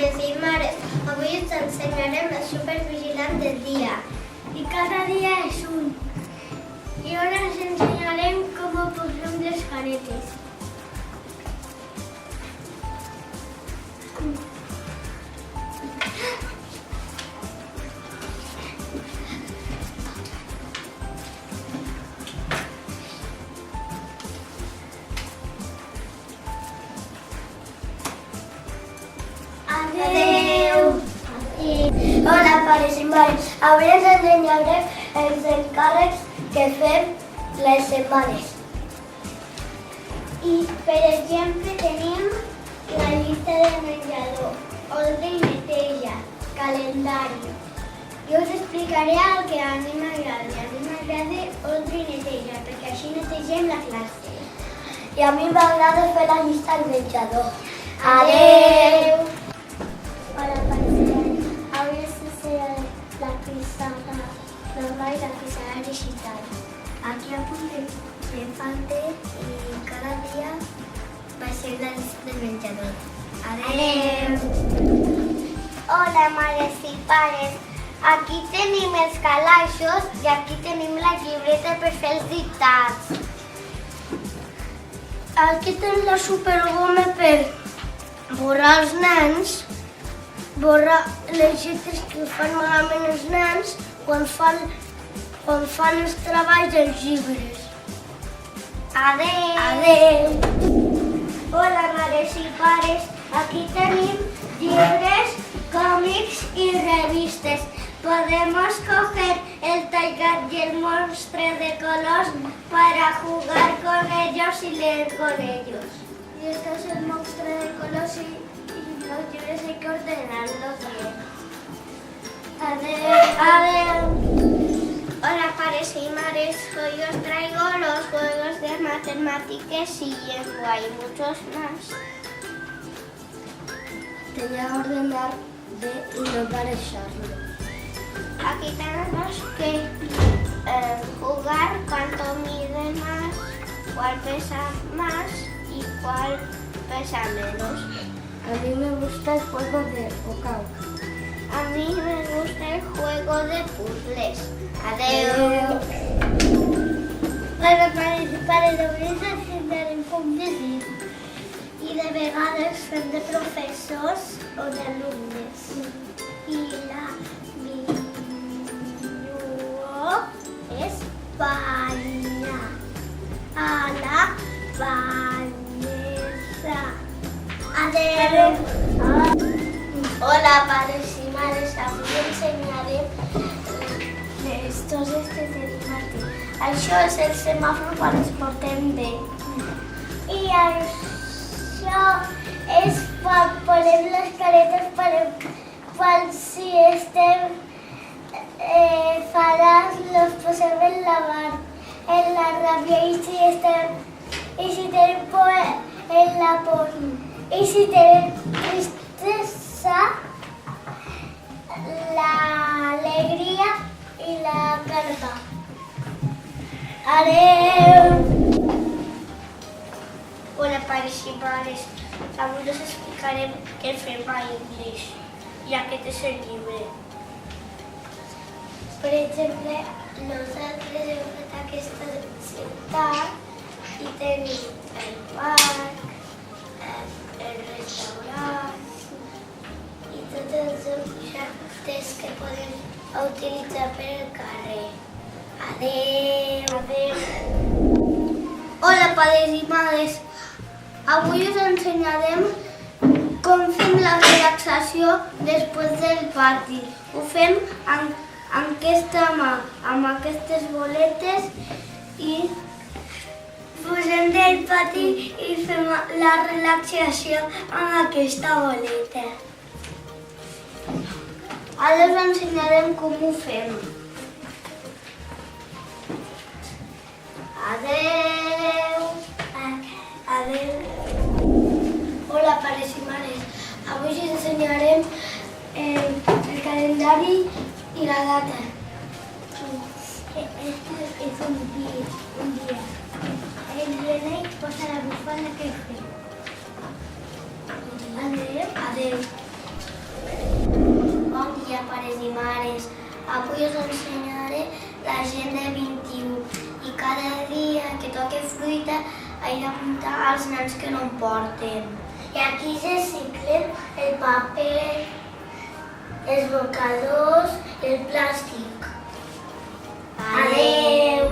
pares i mares, avui us ensenyarem el supervigilant del dia. I cada dia és un. I ara us ensenyarem com posem les caretes. Adeu! Hola, pares i mares. Avui us ensenyarem els encàrrecs que fem les setmanes. I, per exemple, tenim la llista de menjador, ordre i neteja, calendari. Jo us explicaré el que a mi m'agrada. A mi m'agrada ordre i neteja, perquè així netegem la classe. I a mi m'agrada fer la llista del menjador. Adeu! Hola, pares i mares. Avui us ensenyaré la pissarra normal i la pissarra digital. Aquí apuntem què falta i cada dia va ser la llista del menjador. Adeu! Hola, mares i pares. Aquí tenim els calaixos i aquí tenim la llibreta per fer els dictats. Aquí tenim la supergoma per borrar els nens, borrar les lletres que fan malament els nens quan fan els treballs dels llibres. Adeu! Adeu! Hola, mares i pares. Aquí tenim llibres, còmics i revistes. Podem escoger el Taigat y el monstruo de colors para jugar con ellos y leer con ellos. Y este es el monstruo de colores y los libros hay que ordenarlos bien. Adeu. Hola, pares y mares. Hoy os traigo los juegos de matemáticas y lengua y muchos más. Tenía que ordenar y no parecerlo. Aquí tenemos que jugar cuánto mide más, cuál pesa más y cuál pesa menos. A mí me gusta el juego de Ocao. A mí me gusta el juego de puzzles. Adeu. Hola, pares i pares, avui ens ensenyarem com llegir. I de vegades fem de professors o d'alumnes. I la millor és banya. A la banyesa. Adeu. Hola, pares i mares, avui ensenyarem les coses que tenim aquí. Això és el semàfor quan ens portem bé. I això és quan posem les caretes per si estem enfadats, los posem en la ràbia i si tenim por en la por. I si tenim tristesa, l'alegria i la calma. Adeu! Hola, pares i mares, avui us explicarem què fem a English. I aquest és el llibre. Per exemple, nosaltres hem fet aquesta ciutat i tenim el parc, el restaurant i tots els objectes que podem utilitzar per el carrer. Adeu! Hola, pares i mares, avui us ensenyarem com fem la relaxació després del pati. Ho fem amb aquesta mà, amb aquestes boletes i Posem del pati i fem la relaxació amb aquesta boleta. ara us ensenyarem com ho fem. Adeu! Adeu! Hola, pares i mares, avui us ensenyarem el calendari i la data. Este es un día. El René posa la bufanda que fue. Adeu. mares. Avui us ensenyaré l'agenda 21 i cada dia que toque fruita he d'apuntar als nens que no en porten. I aquí se reciclen el paper, els bocadors i el plàstic. Adeu!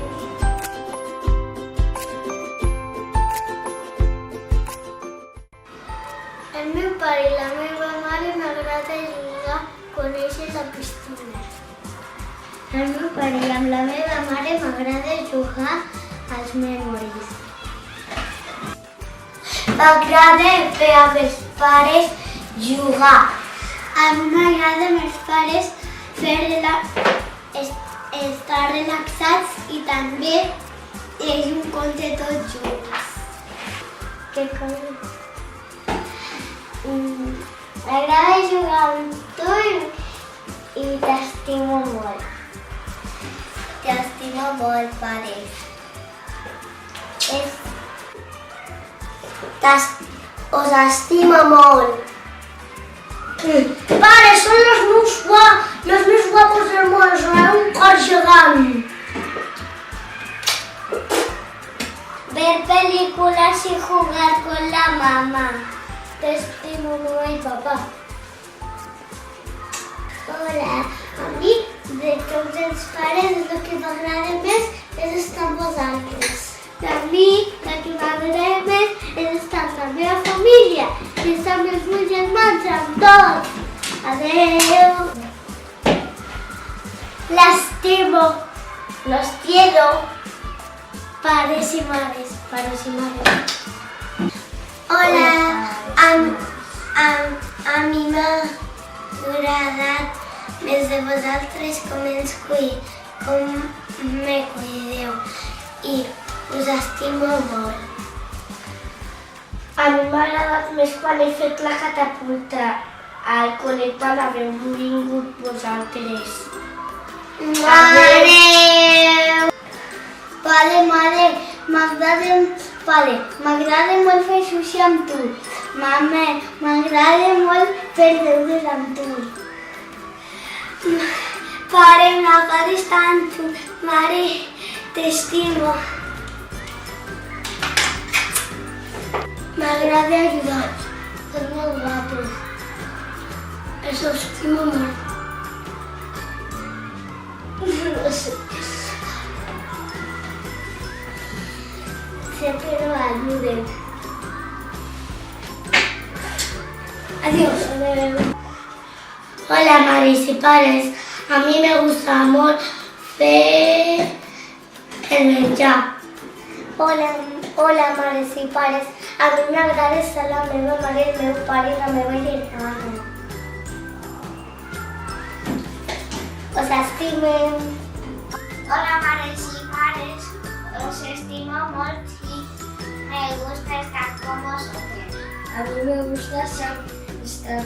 El meu pare i la meva mare m'agrada jugar a conèixer la piscina. El meu pare i amb la meva mare m'agrada jugar als memoris. M'agrada fer amb els pares jugar. A mi m'agrada amb els pares estar relaxats i també llegir un conte tots junts. Què cosa? M'agrada jugar amb tu i t'estimo molt. T'estimo molt, pare. Us estima molt. Pare, són los més guapos del món, són un cor gegant. Ver películas y jugar con la mamá. Te estimo, mamá y papá. Hola, a mi de tots els pares el que m'agrada més és estar amb vosaltres. A mi el que m'agrada més és estar amb la meva família i estar amb els meus germans, amb tots. Adeu! L'estimo. Los quiero. Pares y mares, pares y mares. Hola, a mi m'ha agradat més de vosaltres com me cuideu i us estimo molt. A mi m'ha agradat més quan he fet la catapulta al col·le quan haveu vingut vosaltres. Adeu! Mare, m'agrada molt fer sushi amb tu. Mama, m'agrada molt fer deures amb tu. Pare, m'agrades tant. Mare, t'estimo. M'agrada ajudar. És molt guapo. Els estimo molt. No sé. Siempre nos ayuden. Adiós. Hola, mares y pares. A mí me gusta molt fer el menjar. Hola, mares y pares. A mi m'agrada estar la meva mare, el meu pare i la meva germana. Os estimen. Hola, mares y pares. Os estimo molt y me gusta estar con vosotros. A mí me gusta estar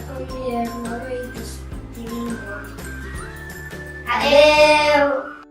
con mi hermano y te estimo. Adeu!